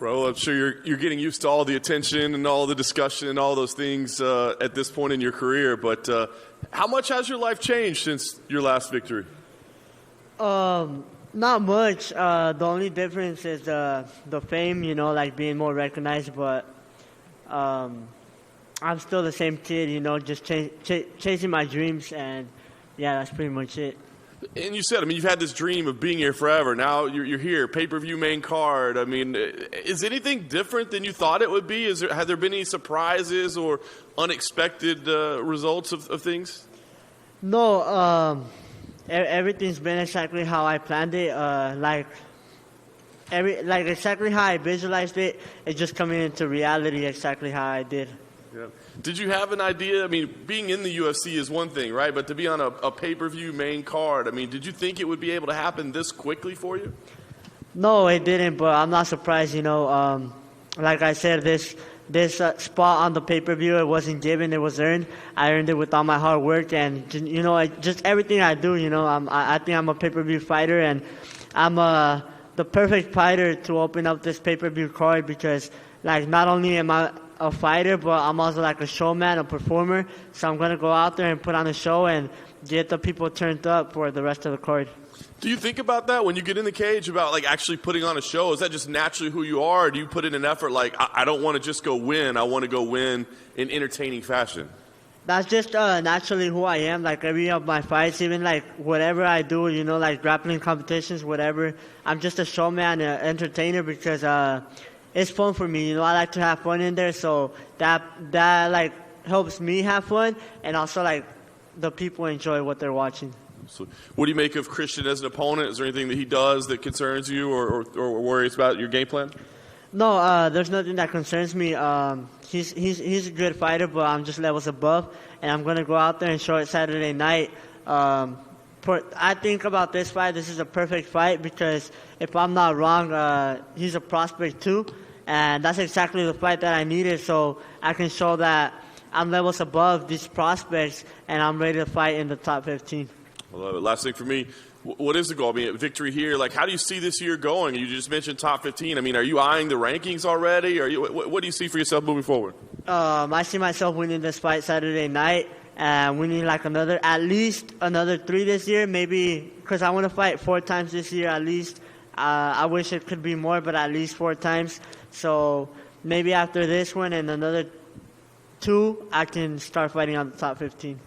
Raul, I'm sure you're getting used to all the attention and all the discussion and all those things at this point in your career. But how much has your life changed since your last victory? Not much. The only difference is the fame, like being more recognized. But I'm still the same kid, just chasing my dreams. And, yeah, that's pretty much it. And you said, you've had this dream of being here forever. Now you're here, pay-per-view main card. Is anything different than you thought it would be? Have there been any surprises or unexpected results of things? No, everything's been exactly how I planned it. Exactly how I visualized it. It's just coming into reality exactly how I did. Yeah. Did you have an idea? Being in the UFC is one thing, right? But to be on a pay-per-view main card, did you think it would be able to happen this quickly for you? No, it didn't, but I'm not surprised, Like I said, this spot on the pay-per-view, it wasn't given, it was earned. I earned it with all my hard work and, just everything I do, I think I'm a pay-per-view fighter, and I'm the perfect fighter to open up this pay-per-view card because, not only am I a fighter, but I'm also like a showman, a performer. So I'm going to go out there and put on a show and get the people turned up for the rest of the card. Do you think about that when you get in the cage about actually putting on a show? Is that just naturally who you are? Or do you put in an effort I don't want to just go win. I want to go win in entertaining fashion? That's just naturally who I am. Every of my fights, even whatever I do, grappling competitions, whatever. I'm just a showman, an entertainer because it's fun for me. I like to have fun in there, so that helps me have fun, and also the people enjoy what they're watching. So what do you make of Christian as an opponent? Is there anything that he does that concerns you or worries about your game plan? No, there's nothing that concerns me. He's a good fighter, but I'm just levels above, and I'm gonna go out there and show it Saturday night. I think about this fight, this is a perfect fight because if I'm not wrong, he's a prospect too, and that's exactly the fight that I needed, so I can show that I'm levels above these prospects and I'm ready to fight in the top 15. I love it. Last thing for me, what is the goal? Victory here, how do you see this year going? You just mentioned top 15. Are you eyeing the rankings already? What do you see for yourself moving forward? I see myself winning this fight Saturday night. Winning at least another 3 this year, maybe, because I want to fight 4 times this year at least. I wish it could be more, but at least 4 times. So maybe after this one and another 2, I can start fighting on the top 15.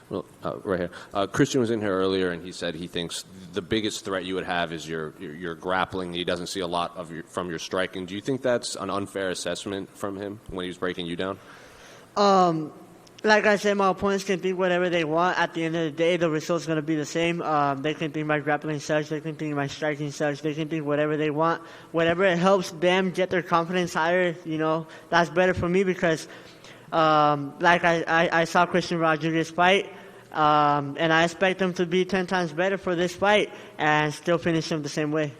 Well, right here. Christian was in here earlier, and he said he thinks the biggest threat you would have is your grappling. He doesn't see a lot from your striking. Do you think that's an unfair assessment from him when he was breaking you down? Like I said, my opponents can think whatever they want. At the end of the day, the result's going to be the same. They can think my grappling sucks. They can think my striking sucks. They can think whatever they want. Whatever helps them get their confidence higher, that's better for me because, I saw Christian Rodriguez fight, and I expect him to be 10 times better for this fight and still finish him the same way.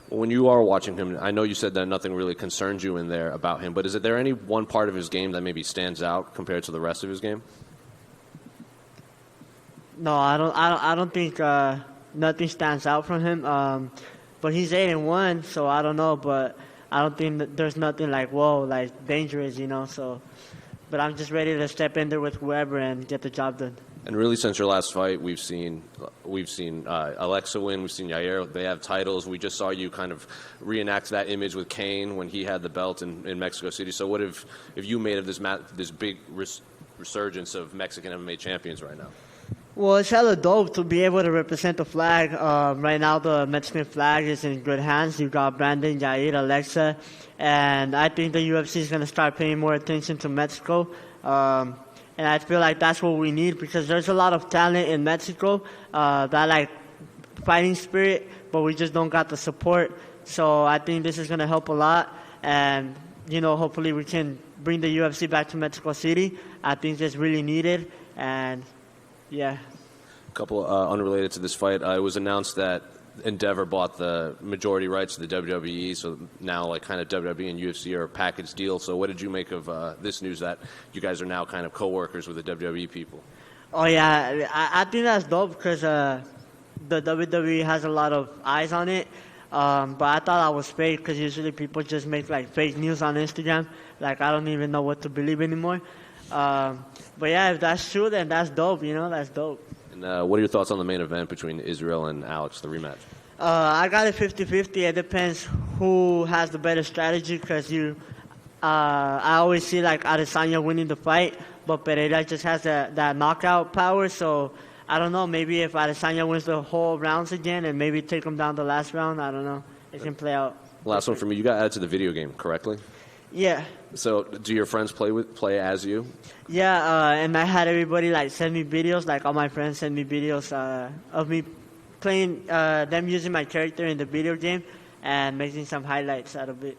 When you are watching him, I know you said that nothing really concerns you in there about him, but is there any one part of his game that maybe stands out compared to the rest of his game? No, I don't think nothing stands out from him. But he's 8-1, so I don't know. But I don't think that there's nothing dangerous, So, but I'm just ready to step in there with whoever and get the job done. And really, since your last fight, we've seen Alexa win. We've seen Yair. They have titles. We just saw you kind of reenact that image with Kane when he had the belt in Mexico City. So, what if you made of this big resurgence of Mexican MMA champions right now? Well, it's hella dope to be able to represent the flag. Right now, the Mexican flag is in good hands. You got Brandon, Yair, Alexa, and I think the UFC is going to start paying more attention to Mexico. And I feel like that's what we need because there's a lot of talent in Mexico that fighting spirit, but we just don't got the support. So I think this is going to help a lot. And, hopefully we can bring the UFC back to Mexico City. I think it's really needed. And, yeah. A couple unrelated to this fight. It was announced that Endeavor bought the majority rights to the WWE, so now kind of WWE and UFC are a package deal. So what did you make of this news that you guys are now kind of co-workers with the WWE people? Oh, yeah. I think that's dope because the WWE has a lot of eyes on it. But I thought I was fake because usually people just make like fake news on Instagram. Like I don't even know what to believe anymore. But yeah, if that's true, then that's dope. That's dope. And what are your thoughts on the main event between Israel and Alex, the rematch? I got it 50-50. It depends who has the better strategy because I always see like Adesanya winning the fight, but Pereira just has that knockout power. So I don't know. Maybe if Adesanya wins the whole rounds again and maybe take him down the last round, I don't know. It can play out. Last one for me. You got added to the video game, correctly? Yeah. So do your friends play as you? Yeah, and I had everybody like send me videos. Like all my friends send me videos of me playing, them using my character in the video game and making some highlights out of it.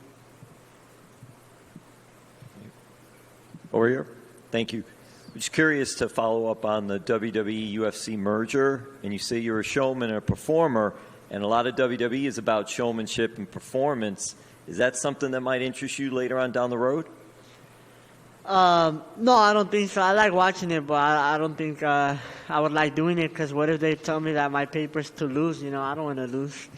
Over here. Thank you. I'm just curious to follow up on the WWE UFC merger. And you say you're a showman and a performer, and a lot of WWE is about showmanship and performance. Is that something that might interest you later on down the road? No, I don't think so. I like watching it, but I don't think I would like doing it because what if they tell me that my paper's to lose? I don't want to lose.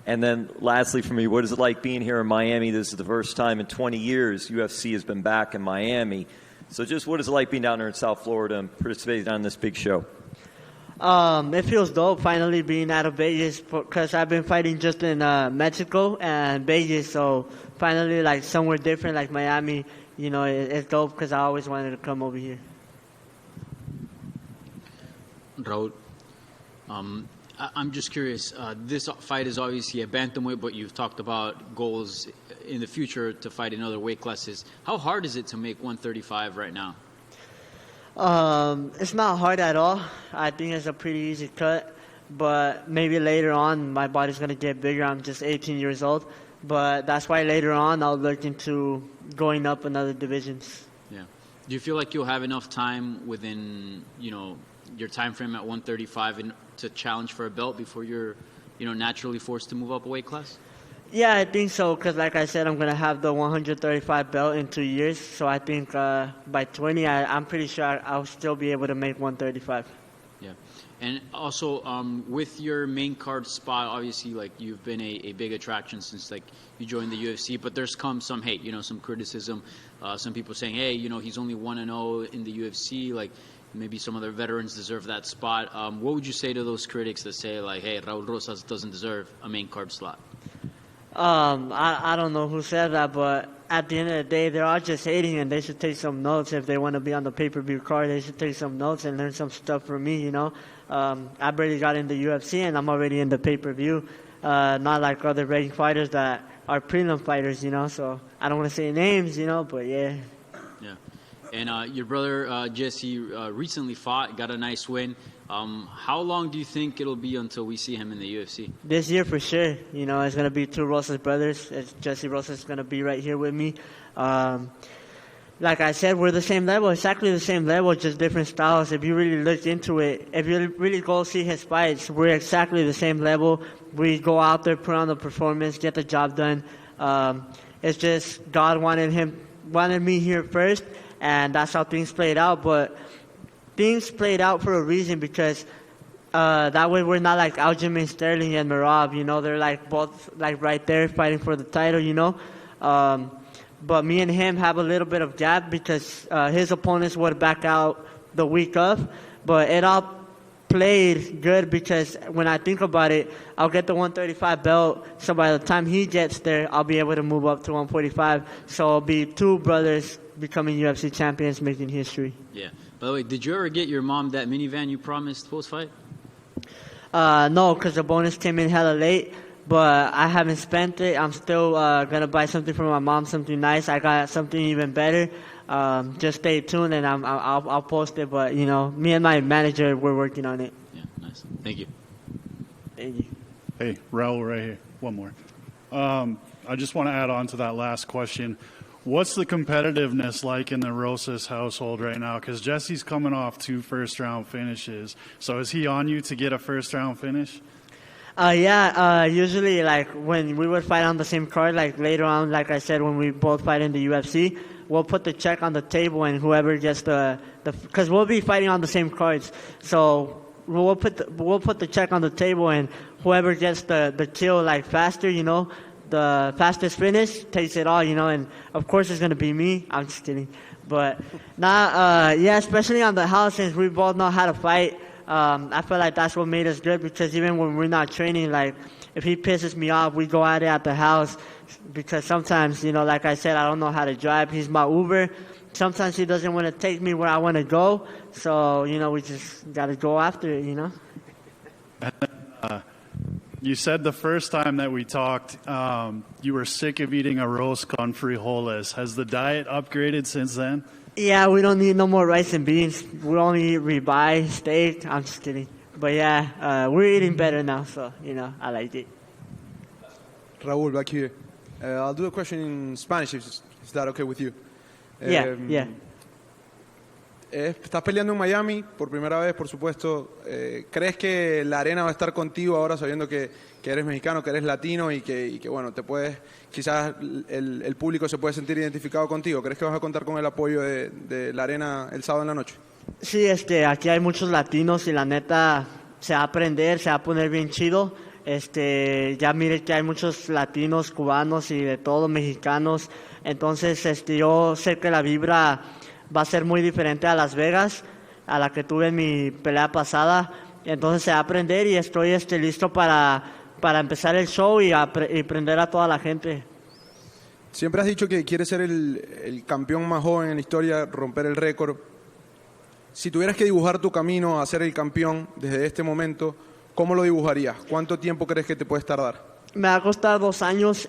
And then lastly for me, what is it like being here in Miami? This is the first time in 20 years UFC has been back in Miami. So just what is it like being down there in South Florida and participating on this big show? It feels dope finally being out of Vegas because I've been fighting just in Mexico and Vegas. So finally, like somewhere different like Miami, it's dope because I always wanted to come over here. Raul, I'm just curious. This fight is obviously a bantamweight, but you've talked about goals in the future to fight in other weight classes. How hard is it to make 135 right now? It's not hard at all. I think it's a pretty easy cut, but maybe later on my body's gonna get bigger. I'm just 18 years old, but that's why later on I'll look into going up in other divisions. Yeah. Do you feel like you'll have enough time within your time frame at 135 to challenge for a belt before you're naturally forced to move up a weight class? Yeah, I think so, because like I said, I'm going to have the 135 belt in 2 years. So I think by 20, I'm pretty sure I'll still be able to make 135. Yeah. And also, with your main card spot, obviously, like you've been a big attraction since like you joined the UFC, but there's come some hate, some criticism. Some people saying, hey, he's only 1-0 in the UFC. Like maybe some other veterans deserve that spot. What would you say to those critics that say like, hey, Raul Rosas doesn't deserve a main card slot? I don't know who said that, but at the end of the day, they're all just hating, and they should take some notes. If they want to be on the pay-per-view card, they should take some notes and learn some stuff from me, I barely got in the UFC, and I'm already in the pay-per-view, not like other ranked fighters that are prelim fighters, so I don't want to say names, but yeah. Yeah. And your brother, Jesse, recently fought, got a nice win. How long do you think it'll be until we see him in the UFC? This year for sure. It's going to be two Rosas brothers. Jesse Rosas is going to be right here with me. Like I said, we're the same level, exactly the same level, just different styles. If you really look into it, if you really go see his fights, we're exactly the same level. We go out there, put on the performance, get the job done. It's just God wanted me here first, and that's how things played out. But things played out for a reason because that way we're not like Aljamain Sterling and Merab. They're like both like right there fighting for the title. But me and him have a little bit of gap because his opponents would back out the week of. But it all played good because when I think about it, I'll get the 135 belt. So by the time he gets there, I'll be able to move up to 145. So it'll be two brothers becoming UFC champions, making history. Yeah. By the way, did you ever get your mom that minivan you promised post-fight? No, because the bonus came in hella late. But I haven't spent it. I'm still going to buy something for my mom, something nice. I got something even better. Just stay tuned, and I'll post it. But, me and my manager, we're working on it. Yeah, nice. Thank you. Thank you. Hey, Raul, right here. One more. I just want to add on to that last question. What's the competitiveness like in the Rosas household right now? Because Jesse's coming off 2 first-round finishes. So is he on you to get a first-round finish? Yeah, usually like when we would fight on the same card, like later on, like I said, when we both fight in the UFC, we'll put the check on the table and whoever gets because we'll be fighting on the same cards. So we'll put the check on the table and whoever gets the kill like faster, you know, the fastest finish takes it all, you know, and of course it's going to be me. I'm just kidding. But now, yeah, especially on the house, since we both know how to fight, I feel like that's what made us good, because even when we're not training, like, if he pisses me off, we go at it at the house, because sometimes, you know, like I said, I don't know how to drive. He's my Uber. Sometimes he doesn't want to take me where I want to go, so, you know, we just got to go after it, you know? You said the first time that we talked, you were sick of eating arroz con frijoles. Has the diet upgraded since then? Yeah, we don't need no more rice and beans. We only eat ribeye, steak. I'm just kidding. But yeah, we're eating better now, so, you know, I like it. Raul, back here. I'll do a question in Spanish, if is that okay with you? Yeah, yeah. Estás peleando en Miami por primera vez, por supuesto. ¿Crees que la arena va a estar contigo ahora, sabiendo que eres mexicano, que eres latino y que bueno, te puedes, quizás el público se puede sentir identificado contigo? ¿Crees que vas a contar con el apoyo de la arena el sábado en la noche? Sí, aquí hay muchos latinos y la neta se va a aprender, se va a poner bien chido. Ya mire que hay muchos latinos, cubanos y de todo, mexicanos. Entonces, yo sé que la vibra va a ser muy diferente a Las Vegas, a la que tuve en mi pelea pasada. Entonces se va a aprender y estoy listo para empezar el show y prender a toda la gente. Siempre has dicho que quieres ser el campeón más joven en la historia, romper el récord. Si tuvieras que dibujar tu camino a ser el campeón desde este momento, ¿cómo lo dibujarías? ¿Cuánto tiempo crees que te puedes tardar? Me va a costar 2 años,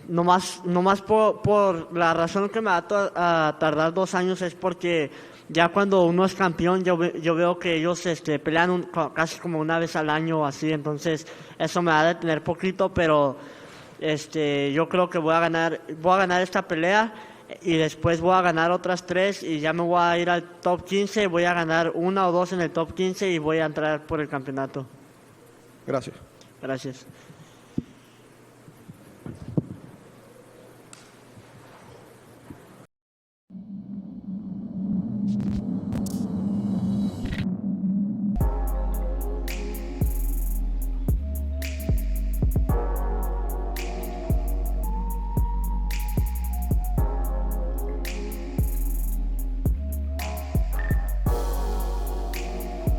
nomás por la razón que me va a tardar 2 años es porque ya cuando uno es campeón, yo veo que ellos pelean casi como una vez al año o así, entonces eso me va a detener poquito, pero yo creo que voy a ganar esta pelea y después voy a ganar otras 3 y ya me voy a ir al top 15, voy a ganar 1 o 2 en el top 15 y voy a entrar por el campeonato. Gracias. Gracias.